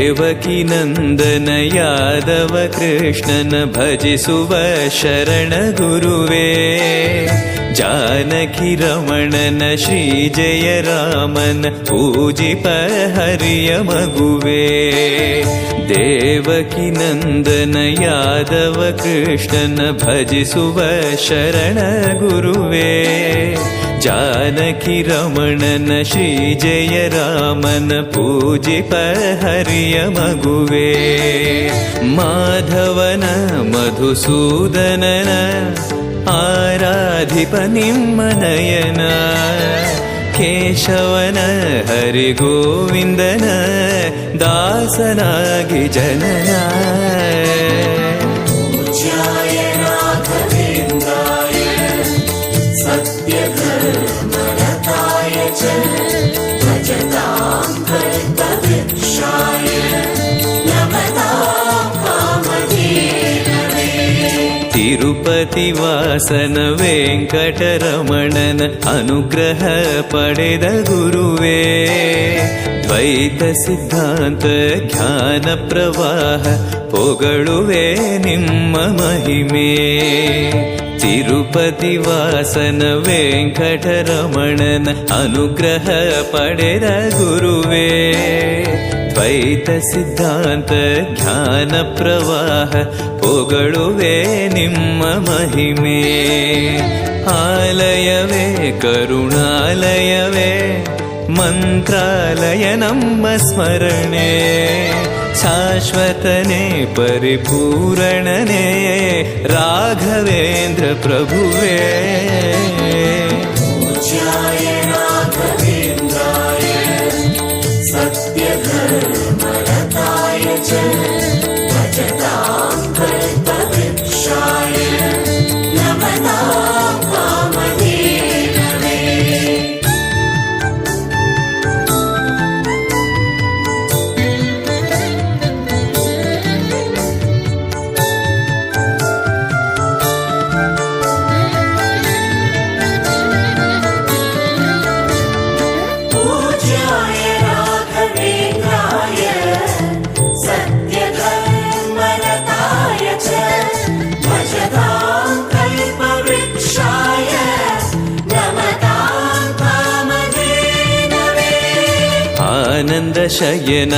ದೇವಕಿ ನಂದನ ಯಾದವ ಕೃಷ್ಣನ ಭಜಿಸುವ ಶರಣ ಗುರುವೇ. ಜಾನಕಿ ರಮಣನ ಶ್ರೀ ಜಯ ರಾಮನ ಪೂಜಿಪ ಹರಿಯ ಮಗುವೇ. ದೇವಕಿ ನಂದನ ಯಾದವ ಕೃಷ್ಣನ ಭಜಿಸುವ ಶರಣ ಗುರುವೇ. ಜಾನಕಿ ರಮಣನ ಶ್ರೀ ಜಯ ರಾಮನ ಪೂಜಿಪ ಹರಿಯ ಮಗುವೇ. ಮಾಧವನ ಮಧುಸೂದನನ ಆರಾಧಿಪ ನಿಮ್ಮ ನಯನ. ಕೇಶವನ ಹರಿಗೋವಿಂದನ ದಾಸನಾಗಿ ಜನನ. ತಿರುಪತಿ ವಾಸನ ವೆಂಕಟರಮಣನ ಅನುಗ್ರಹ ಪಡೆದ ಗುರುವೇ. ದ್ವೈತ ಸಿದ್ಧಾಂತ ಜ್ಞಾನ ಪ್ರವಾಹ ಪೊಗಳುವೆ ನಿಮ್ಮ ಮಹಿಮೆ. ತಿರುಪತಿ ವಾಸನ ವೆಂಕಟರಮಣನ ಅನುಗ್ರಹ ಪಡೆದ ಗುರುವೇ. ದ್ವೈತ ಸಿದ್ಧಾಂತ ಜ್ಞಾನ ಪ್ರವಾಹ ಪೊಗಳುವೆ ನಿಮ್ಮ ಮಹಿಮೆ. ಆಲಯವೇ ಕರುಣಾಲಯವೇ ಮಂತ್ರಾಲಯ ನಮ್ಮ ಸ್ಮರಣೆ. ಶಾಶ್ವತನೇ ಪರಿಪೂರಣನೇ ರಾಘವೇಂದ್ರ ಪ್ರಭುವೇ. ಆನಂದ ಶಯನ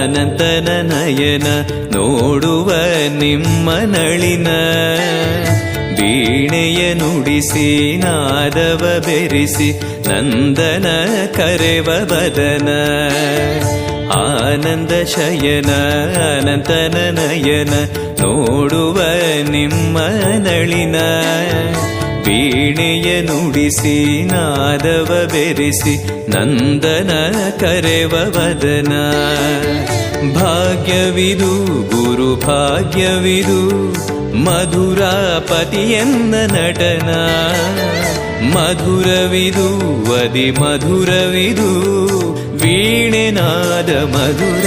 ಅನಂತನ ನಯನ ನೋಡುವ ನಿಮ್ಮ ನಳಿನ. ವೀಣೆಯ ನುಡಿಸಿ ನಾದವ ಬೆರೆಸಿ ನಂದನ ಕರೆವ ಬದನ. ಆನಂದ ಶಯನ ಅನಂತನ ನಯನ ನೋಡುವ ನಿಮ್ಮ ನಳಿನ. ವೀಣೆಯ ನುಡಿಸಿ ನಾದವ ಬೆರೆಸಿ ನಂದನ ಕರೆವ ವದನ. ಭಾಗ್ಯವಿದು ಗುರು ಭಾಗ್ಯವಿದು ಮಧುರಾಪತಿಯನ್ನ ನಟನ. ಮಧುರವಿದು ವದಿ ಮಧುರವಿದು ವೀಣೆನಾದ ಮಧುರ.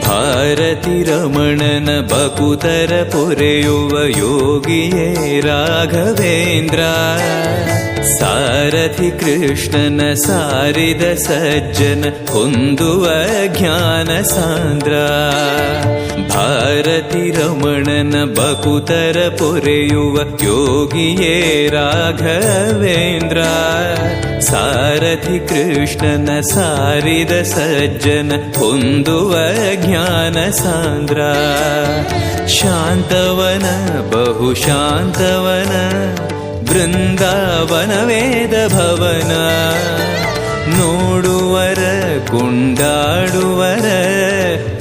ಭಾರತಿ ರಮಣನ ಬಕುತರ ಪೊರೆಯುವ ಯೋಗಿಯೇ ರಾಘವೇಂದ್ರ. ಸಾರಥಿ ಕೃಷ್ಣನ ಸಾರಿದ ಸಜ್ಜನ ಹೊಂದುವ ಜ್ಞಾನ ಸಾಂದ್ರ. ಭಾರತಿ ರಮಣನ ಬಕುತರ ಪೊರೆಯುವ ಯೋಗಿಯೇ ರಾಘವೇಂದ್ರ. ಸಾರಥಿ ಕೃಷ್ಣನ ಸಾರಿದ ಸಜ್ಜನ ಹೊಂದುವ ಜ್ಞಾನ ಸಾಂದ್ರ. ಶಾಂತವನ ಬಹು ಶಾಂತವನ ಬೃಂದಾವನ ವೇದ ಭವನ. ನೋಡುವರ ಕೊಂಡಾಡುವರ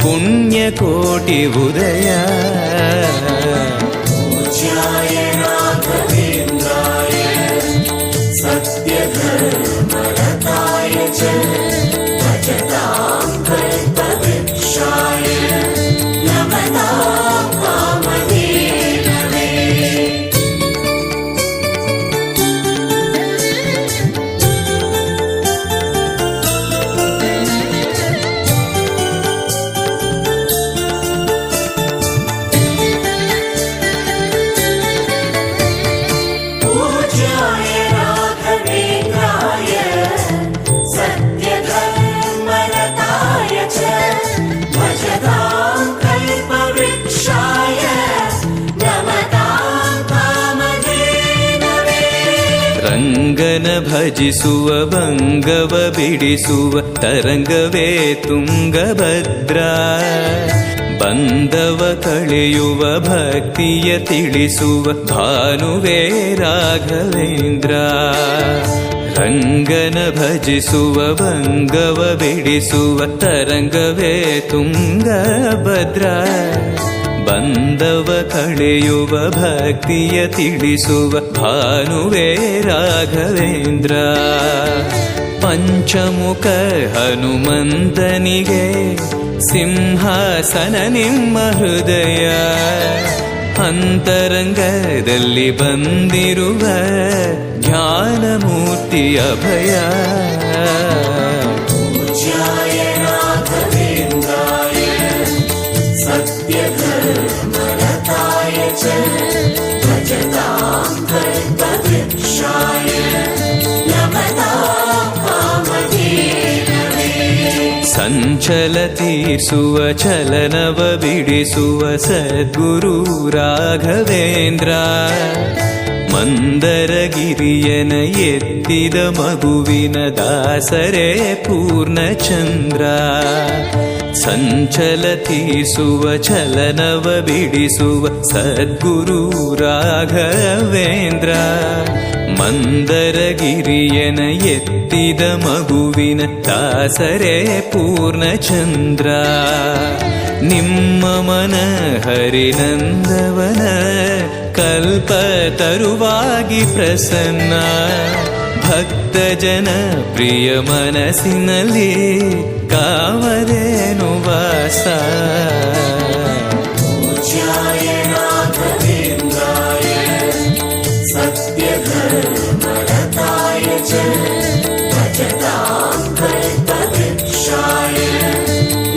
ಪುಣ್ಯ ಕೋಟಿ ಉದಯ. ಭಜಿಸುವ ಭಂಗವ ಬಿಡಿಸುವ ತರಂಗವೇ ತುಂಗಭದ್ರಾ. ಬಂಧವ ಕಳೆಯುವ ಭಕ್ತಿಯ ತಿಳಿಸುವ ಭಾನುವೇ ರಾಘವೇಂದ್ರ. ರಂಗನ ಭಜಿಸುವ ಭಂಗವ ಬಿಡಿಸುವ ತರಂಗವೇ ತುಂಗಭದ್ರಾ. ಬಂಧವ ಕಳೆಯುವ ಭಕ್ತಿಯ ತಿಳಿಸುವ ಭಾನುವೇ ರಾಘವೇಂದ್ರ. ಪಂಚಮುಖ ಹನುಮಂತನಿಗೆ ಸಿಂಹಾಸನ ನಿಮ್ಮ ಹೃದಯ. ಅಂತರಂಗದಲ್ಲಿ ಬಂದಿರುವ ಜ್ಞಾನಮೂರ್ತಿ ಅಭಯ. ಪೂಜ್ಯಾಯ ರಾಘವೇಂದ್ರಾಯ ಸತ್ಯಧರ್ಮರತಾಯ ಚ ಭಜತಾಂ ಕಲ್ಪವೃಕ್ಷಾಯ ನಮತಾಂ ಕಾಮಧೇನವೇ. ಸಂಚಲ ತೀರಿಸುವ ಚಲನವ ಬಿಡಿಸುವ ಸದ್ಗುರು ರಾಘವೇಂದ್ರ. ಮಂದರಗಿರಿಯನ ಎತ್ತಿದ ಮಗುವಿನ ದಾಸರೇ ಪೂರ್ಣಚಂದ್ರ. ಸಂಚಲ ತೀರಿಸುವ ಚಲನವ ಬಿಡಿಸುವ ಸದ್ಗುರು ರಾಘವೇಂದ್ರ. ಮಂದರಗಿರಿಯನ ಎತ್ತಿದ ಮಗುವಿನ ದಾಸರೇ ಪೂರ್ಣಚಂದ್ರ. ನಿಮ್ಮ ಮನ ಹರಿನಂದವನ ಕಲ್ಪ ತರುವಾಗಿ ಪ್ರಸನ್ನ. ಭಕ್ತ ಜನ ಪ್ರಿಯ ಮನಸ್ಸಿನಲ್ಲಿ ಕಾವದೇನು ವಾಸ. ಪೂಜ್ಯಾಯ ರಾಘವೇಂದ್ರಾಯ ಸತ್ಯಧರ್ಮರತಾಯ ಚ ಭಜತಾಂ ಕಲ್ಪವೃಕ್ಷಾಯ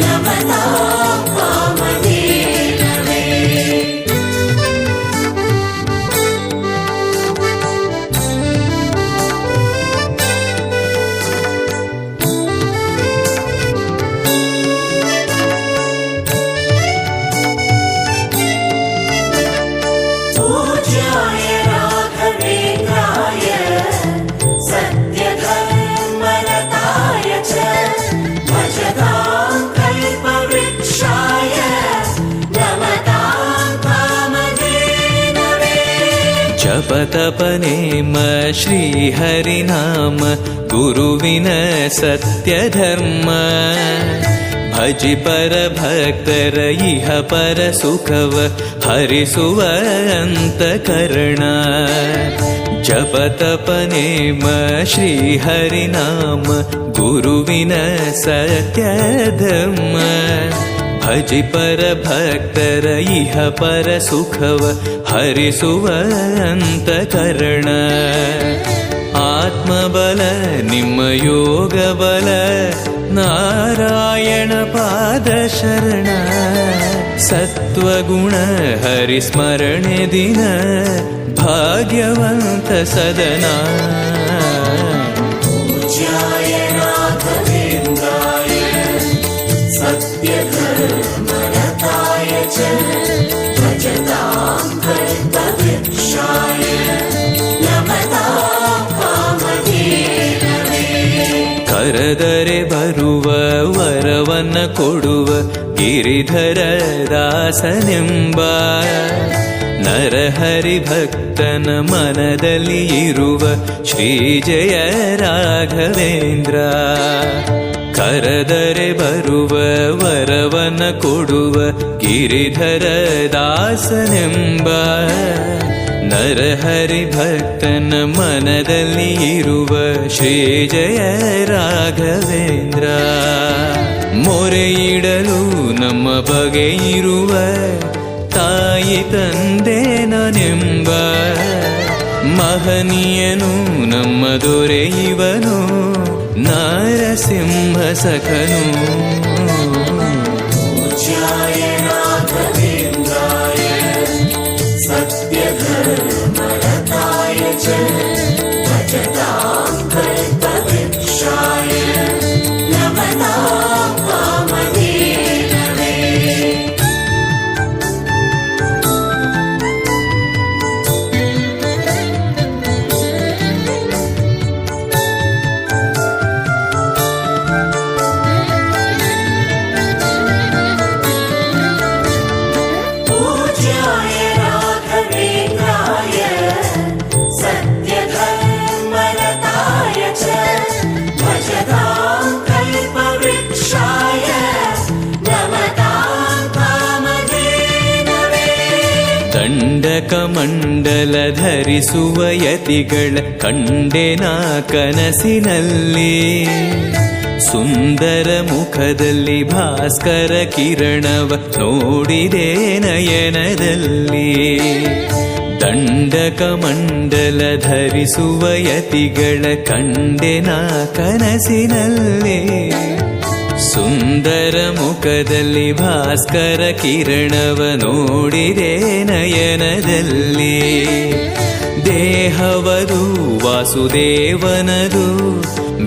ನಮತಾಂ ಕಾಮಧೇನವೇ. ಪೂಜ್ಯಾಯ ರಾಘವೇಂದ್ರಾಯ ಸತ್ಯಧರ್ಮರತಾಯ ಚ ಭಜತಾಂ ಕಲ್ಪವೃಕ್ಷಾಯ ನಮತಾಂ ಕಾಮಧೇನವೇ. ಜಪತಪನೇಮ ಶ್ರೀಹರಿನಾಮ ಗುರುವಿನ ಸತ್ಯಧರ್ಮ. ಭಜಿ ಪರ ಭಕ್ತರ ಇಹ ಪರ ಸುಖವ ಹರಿಸುವ ಅಂತಕರಣ. ಜಪತಪನೇಮ ಶ್ರೀಹರಿನಾಮ ಗುರುವಿನ ಸತ್ಯಧರ್ಮ. ಭಜಿ ಪರ ಭಕ್ತರ ಇಹ ಪರ ಸುಖವ ಹರಿಸುವ ಅಂತಕರಣ. ಆತ್ಮಬಲ ನಿಮ್ಮ ಯೋಗ ಬಲ ನಾರಾಯಣ ಪಾದ ಶರಣ. ಸತ್ವಗುಣ ಹರಿಸ್ಮರಣೆ ದಿನ ಭಾಗ್ಯವಂತ ಸದನ. ಪೂಜ್ಯಾಯ ರಾಘವೇಂದ್ರಾಯ ಸತ್ಯಧರ್ಮರತಾಯ ಚ ಭಜತಾಂ ಕಲ್ಪವೃಕ್ಷಾಯ ನಮತಾಂ ಕಾಮಧೇನವೇ. ಕರೆದರೆ ಬರುವ ವರವನ್ನ ಕೊಡುವ ಗಿರಿಧರ ದಾಸನೆಂಬ. ನರಹರಿ ಭಕ್ತನ ಮನದಲ್ಲಿ ಇರುವ ಶ್ರೀ ಜಯ ರಾಘವೇಂದ್ರ. ಕರೆದರೆ ಬರುವ ವರವನ್ನ ಕೊಡುವ ಗಿರಿಧರ ದಾಸನೆಂಬ. ನರಹರಿ ಭಕ್ತನ ಮನದಲ್ಲಿ ಇರುವ ಶ್ರೀ ಜಯ ರಾಘವೇಂದ್ರ. ಮೊರೆಯಿಡಲು ನಮ್ಮ ಬಗೆ ಇರುವ ತಾಯಿ ತಂದೆ ನಾನೆಂಬ. ಮಹನೀಯನು ನಮ್ಮ ದೊರೆ ಇವನು ನಾರಸಿಂಹ ಸಖನು. ಪೂಜ್ಯಾಯ ರಾಘವೇಂದ್ರಾಯ ಸತ್ಯಧರ್ಮರತಾಯ ಚ ಭಜತಾಂ ಕಲ್ಪವೃಕ್ಷಾಯ ನಮತಾಂ ಕಾಮಧೇನವೇ. ಮಂಡಲ ಧರಿಸುವ ಯತಿಗಳ ಕಂಡೆನ ಕನಸಿನಲ್ಲಿ. ಸುಂದರ ಮುಖದಲ್ಲಿ ಭಾಸ್ಕರ ಕಿರಣವ ನೋಡಿದೆ ನಯನದಲ್ಲಿ. ದಂಡಕ ಮಂಡಲ ಧರಿಸುವ ಯತಿಗಳ ಕಂಡೆನ ಕನಸಿನಲ್ಲಿ. ಸುಂದರ ಮುಖದಲ್ಲಿ ಭಾಸ್ಕರ ಕಿರಣವ ನೋಡಿದೆ ನಯನದಲ್ಲಿ. ದೇಹವದು ವಾಸುದೇವನದು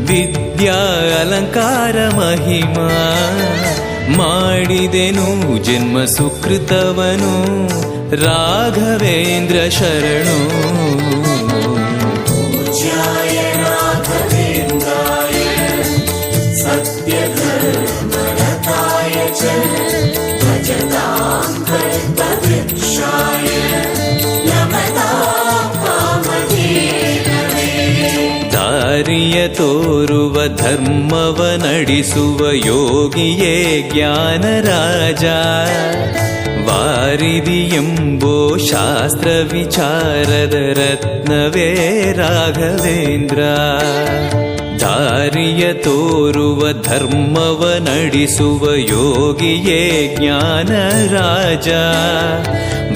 ವಿದ್ಯಾ ಅಲಂಕಾರ ಮಹಿಮಾ. ಮಾಡಿದೆನು ಜನ್ಮ ಸುಕೃತವನು ರಾಘವೇಂದ್ರ ಶರಣು. पूज्याय राघवेन्द्राय सत्यधर्मरताय च भजतां कल्पवृक्षाय नमतां कामधेनवे. ದಾರಿಯ ತೋರುವ ಧರ್ಮವ ನಡೆಸುವ ಯೋಗಿಯೇ ಜ್ಞಾನರಾಜ. ವಾರಿದಿ ಎಂಬೋ ಶಾಸ್ತ್ರ ವಿಚಾರದ ರತ್ನವೇ ರಾಘವೇಂದ್ರ. ದಾರಿಯ ತೋರುವ ಧರ್ಮವ ನಡೆಸುವ ಯೋಗಿಯೇ ಜ್ಞಾನರಾಜ.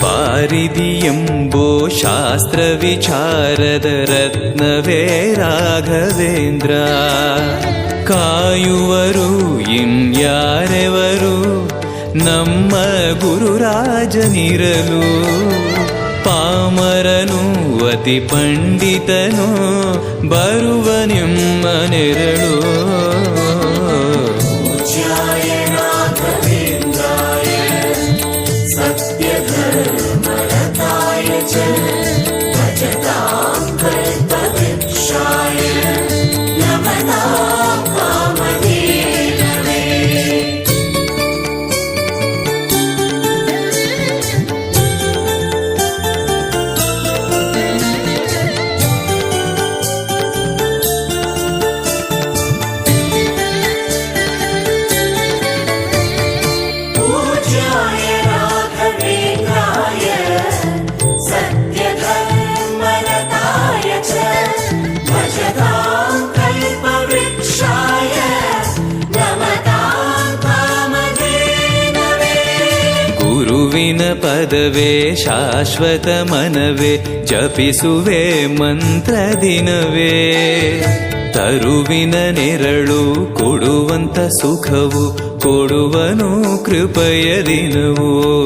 ವಾರಿದಿ ಎಂಬೋ ಶಾಸ್ತ್ರ ವಿಚಾರದ ರತ್ನವೇ ರಾಘವೇಂದ್ರ. ಕಾಯುವರು ಇನ್ಯಾರೆವರು ನಮ್ಮ ಗುರುರಾಜನಿರಲು. ಪಾಮರನು ಅತಿ ಪಂಡಿತನು ಬರುವ ನಿಮ್ಮ ನೆರಳು. पूज्याय राघवेन्द्राय सत्यधर्मरताय च भजतां कल्पवृक्षाय नमतां कामधेनवे. पूज्याय राघवेन्द्राय सत्यधर्मरताय च भजतां कल्पवृक्षाय नमतां कामधेनवे. ಗುರುವಿನ ಪದವೇ ಶಾಶ್ವತ ಮನವೇ ಜಪಿಸುವೆ ಮಂತ್ರ ದಿನವೇ. ತರುವಿನ ನೆರಳು ಕೊಡುವಂತ ಸುಖವು ಕೊಡುವನು ಕೃಪೆಯ ದಿನವೋ.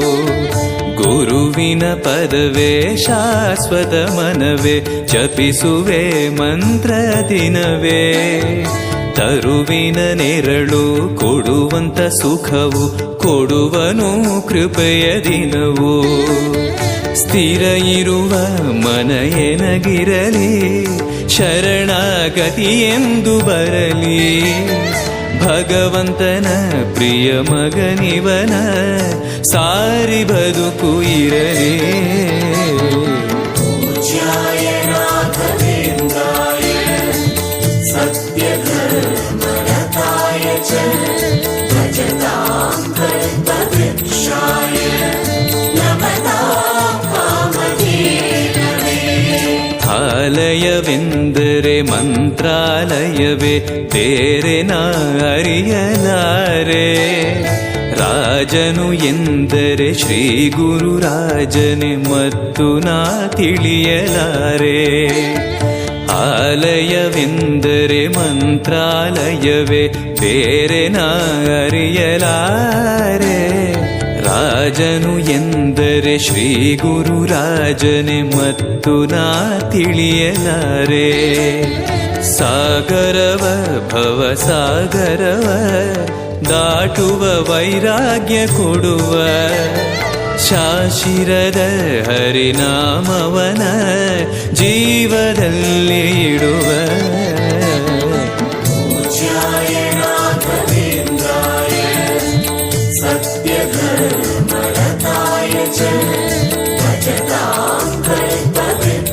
ಗುರುವಿನ ಪದವೇ ಶಾಶ್ವತ ಮನವೇ ಜಪಿಸುವೆ ಮಂತ್ರ ದಿನವೇ. ತರುವಿನ ನೆರಳು ಕೊಡುವಂತ ಸುಖವು ಕೊಡುವನು ಕೃಪೆಯ ದಿನವೋ. ಸ್ಥಿರ ಇರುವ ಮನ ಎನಗಿರಲಿ ಶರಣಾಗತಿ ಎಂದು ಬರಲಿ. ಭಗವಂತನ ಪ್ರಿಯ ಮಗನಿವನ ಸಾರಿ ಬದುಕು ಇರಲಿ. पूज्याय राघवेन्द्राय सत्यधर्मरताय च भजतां कल्पवृक्षाय नमतां कामधेनवे. ಆಲಯವೆಂದರೆ ಮಂತ್ರಾಲಯವೇ ಬೇರೆ ನಾ ಅರಿಯಲಾರೆ. ರಾಜನು ಎಂದರೆ ಶ್ರೀ ಗುರುರಾಜನೇ ಮತ್ತು ನಾ ತಿಳಿಯಲಾರೆ. ಆಲಯವೆಂದರೆ ಮಂತ್ರಾಲಯವೇ ಬೇರೆ ನಾ ಅರಿಯಲಾರೆ. ರಾಜನು ಎಂದರೆ ಶ್ರೀ ಗುರುರಾಜನೇ ಮತ್ತು ನಾ ತಿಳಿಯಲಾರೆ. ಸಾಗರವ ಭವ ಸಾಗರವ ದಾಟುವ ವೈರಾಗ್ಯ ಕೊಡುವ ಶಾಶಿರದ ಹರಿನಾಮವನ ಜೀವದಲ್ಲಿ ಇಡುವ. पूज्याय राघवेन्द्राय सत्यधर्मरताय च भजतां कल्पवृक्षाय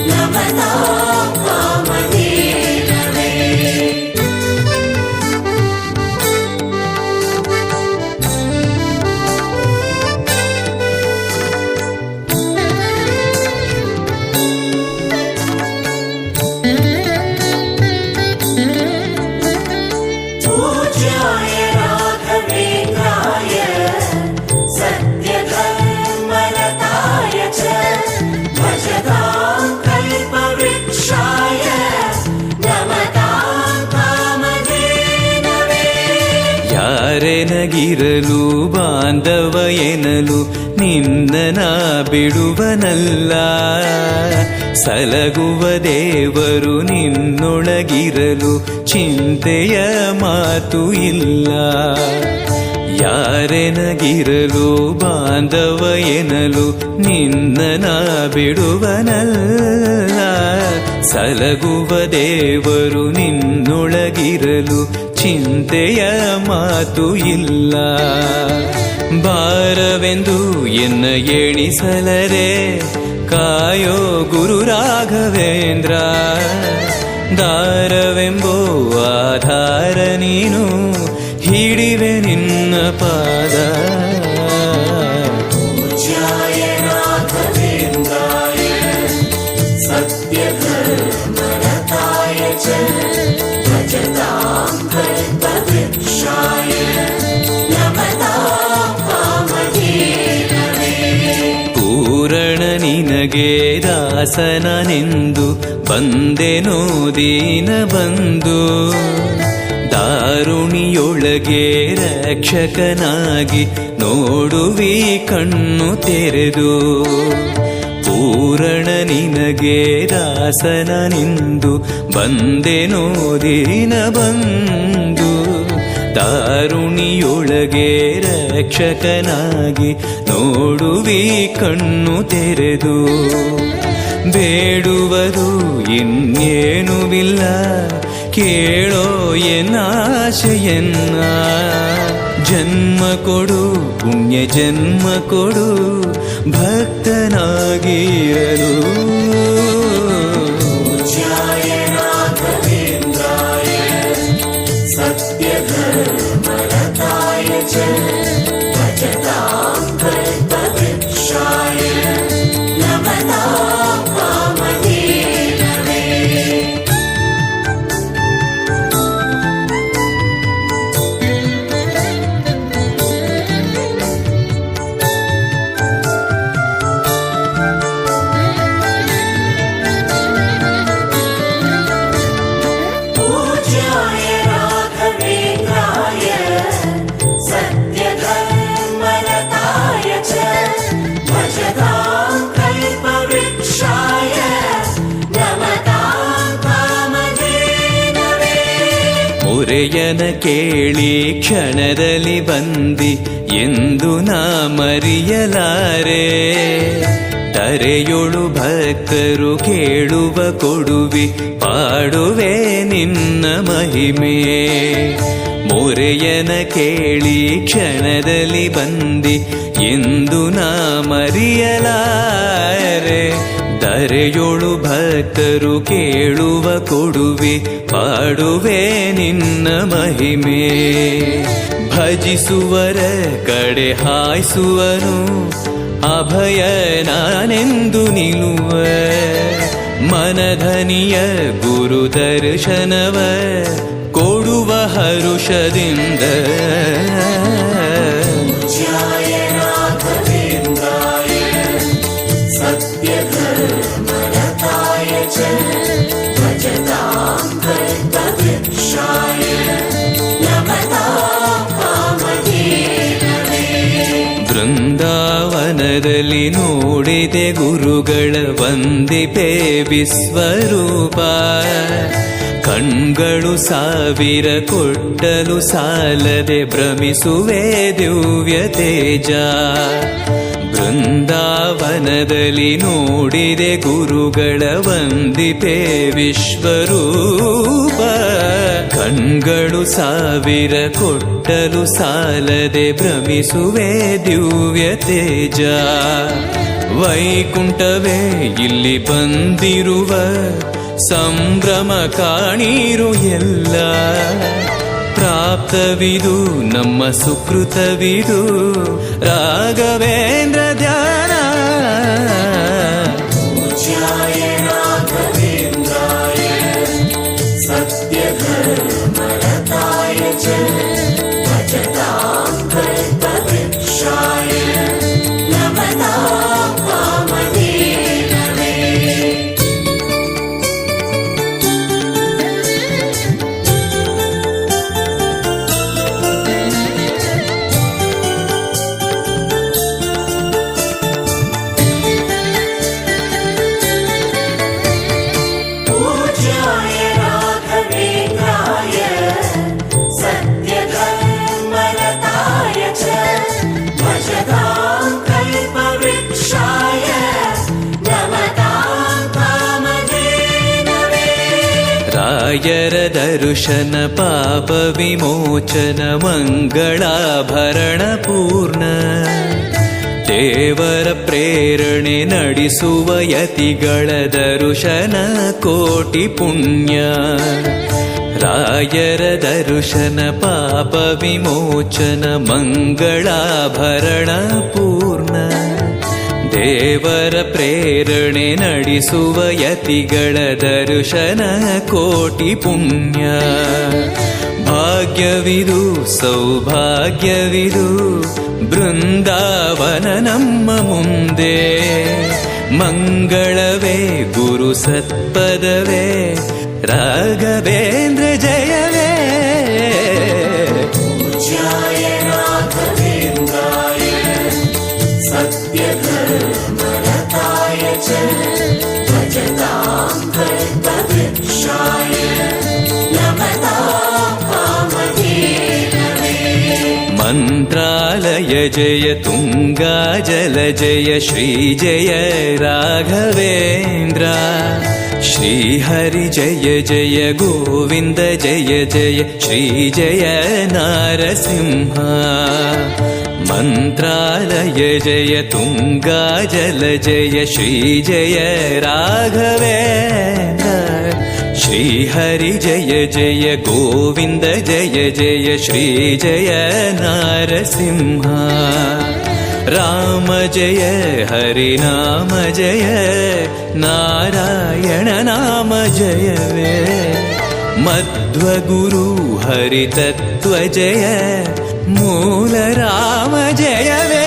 नमतां कामधेनवे. ಯಾರೆನಗಿರಲು ಬಾಂಧವ ಎನಲು ನಿನ್ನ ಬಿಡುವನಲ್ಲ. ಸಲಗುವ ದೇವರು ನಿನ್ನೊಳಗಿರಲು ಚಿಂತೆಯ ಮಾತು ಇಲ್ಲ. ಯಾರೆನಗಿರಲು ಬಾಂಧವ ಎನಲು ನಿನ್ನ ಬಿಡುವನಲ್ಲ. ಸಲಗುವ ದೇವರು ನಿನ್ನೊಳಗಿರಲು ಚಿಂತೆಯ ಮಾತು ಇಲ್ಲ. ಭಾರವೆಂದು ಎನ್ನ ಎಣಿಸಲರೆ ಕಾಯೋ ಗುರು ರಾಘವೇಂದ್ರ. ದಾರವೆಂಬೋ ಆಧಾರ ನೀನು ಹಿಡಿವೆ ನಿನ್ನ ಪಾದ. पूज्याय राघवेन्द्राय सत्यधर्मरताय च भजतां कल्पवृक्षाय नमतां कामधेनवे. ಪೂರಣ ನಿನಗೆ ದಾಸನನೆಂದು ಬಂದೆನೋ ದೀನ ಬಂದು. ದಾರುಣಿಯೊಳಗೆ ರಕ್ಷಕನಾಗಿ ನೋಡುವಿ ಕಣ್ಣು ತೆರೆದು. ಪೂರಣ ನಿನಗೆ ದಾಸನನೆಂದು ಬಂದೆನೋ ದೀನ ಬಂದು. ದಾರುಣಿಯೊಳಗೆ ರಕ್ಷಕನಾಗಿ ನೋಡುವಿ ಕಣ್ಣು ತೆರೆದು. ಬೇಡುವುದು ಇನ್ನೇನುವಿಲ್ಲ ಕೇಳೋ ಎನ್ನಾಶೆಯನ್ನ. ಜನ್ಮ ಕೊಡು ಪುಣ್ಯ ಜನ್ಮ ಕೊಡು ಭಕ್ತನಾಗಿರಲು. पूज्याय राघवेन्द्राय सत्यधर्मरताय च भजतां कल्पवृक्षाय नमतां कामधेनवे. पूज्याय राघवेन्द्राय सत्यधर्मरताय च भजतां कल्पवृक्षाय नमतां कामधेनवे. ಮೊರೆಯನ ಕೇಳಿ ಕ್ಷಣದಲ್ಲಿ ಬಂದಿ ಎಂದು ನಾ ಮರೆಯಲಾರೆ. ತರೆಯೊಳು ಭಕ್ತರು ಕೇಳುವ ಕೊಡುವಿ ಪಾಡುವೆ ನಿನ್ನ ಮಹಿಮೆ. ಮೊರೆಯನ ಕೇಳಿ ಕ್ಷಣದಲ್ಲಿ ಬಂದಿ ಎಂದು ನಾ ಮರೆಯಲಾರೆ. ತರೆಯೊಳು ಭಕ್ತರು ಕೇಳುವ ಕೊಡುವಿ ಪಾಡುವೆ ನಿನ್ನ ಮಹಿಮೆ. ಭಜಿಸುವರ ಕಡೆ ಹಾಯಿಸುವನು ಅಭಯ ನಾನೆಂದು ನಿಲ್ಲುವ. ಮನಧನಿಯ ಗುರು ದರ್ಶನವ ಕೊಡುವ ಹರುಷದಿಂದ. पूज्याय राघवेन्द्राय सत्यधर्मरताय च भजतां कल्पवृक्षाय नमतां कामधेनवे. ಬೃಂದಾವನದಲ್ಲಿ ನೋಡಿದೆ ಗುರುಗಳ ವಂದಿಪೆ ವಿಶ್ವರೂಪ. ಕಣ್ಗಳು ಸಾವಿರ ಕೊಟ್ಟಲು ಸಾಲದೆ ಭ್ರಮಿಸುವೆ ದಿವ್ಯ ತೇಜ. ಬೃಂದಾವನದಲ್ಲಿ ನೋಡಿದೆ ಗುರುಗಳ ವಂದಿಪೆ ವಿಶ್ವರೂಪ. ಕಣ್ಗಳು ಸಾವಿರ ಕೊಟ್ಟಲು ಸಾಲದೆ ಭ್ರಮಿಸುವೆ ದಿವ್ಯ ತೇಜ. ವೈಕುಂಠವೇ ಇಲ್ಲಿ ಬಂದಿರುವ ಸಂಭ್ರಮ ಕಾಣಿರು ಎಲ್ಲ. ಪ್ರಾಪ್ತವಿದು ನಮ್ಮ ಸುಕೃತವಿದು ರಾಘವೇಂದ್ರ ಧ್ಯಾನ. पूज्याय राघवेन्द्राय सत्यधर्मरताय च भजतां कल्पवृक्षाय नमतां कामधेनवे. ರಾಯರ ದರ್ಶನ ಪಾಪ ವಿಮೋಚನ ಮಂಗಳಾಭರಣ ಪೂರ್ಣ ದೇವರ ಪ್ರೇರಣೆ ನಡೆಸುವ ಯತಿಗಳ ದರ್ಶನ ಕೋಟಿ ಪುಣ್ಯ ರಾಯರ ದರ್ಶನ ಪಾಪ ವಿಮೋಚನ ಮಂಗಳಾಭರಣ ಪೂರ್ಣ ದೇವರ ಪ್ರೇರಣೆ ನಡೆಸುವ ಯತಿಗಳ ದರ್ಶನ ಕೋಟಿ ಪುಣ್ಯ ಭಾಗ್ಯವಿದು ಸೌಭಾಗ್ಯವಿದು ಬೃಂದಾವನ ನಮ್ಮ ಮುಂದೆ ಮಂಗಳವೇ ಗುರು ಸತ್ಪದವೇ ರಾಘವೇಂದ್ರ ಜಯವೇ पूज्याय राघवेन्द्राय सत्यधर्मरताय च भजतां कल्पवृक्षाय नमतां कामधेनवे ಮಂತ್ರಾಲಯ ಜಯ ತುಂಗಾ ಜಲ ಜಯ ಶ್ರೀ ಜಯ ರಾಘವೇಂದ್ರ ಶ್ರೀಹರಿ ಜಯ ಜಯ ಗೋವಿಂದ ಜಯ ಜಯ ಶ್ರೀ ಜಯ ನಾರಸಿಂಹ ಮಂತ್ರಾಲಯ ಜಯ ತುಂಗಾ ಜಲ ಜಯ ಶ್ರೀ ಜಯ ರಾಘವೇಂದ್ರ ಶ್ರೀಹರಿ ಜಯ ಜಯ ಗೋವಿಂದ ಜಯ ಜಯ ಶ್ರೀ ಜಯ ನಾರಸಿಂಹ ರಾಮ ಜಯ ಹರಿ ನಾಮ ಜಯ ನಾರಾಯಣ ನಾಮ ಜಯವೇ ಮಧ್ವಗುರು ಹರಿ ತತ್ವ ಜಯ ಮೂಲ ರಾಮ ಜಯವೇ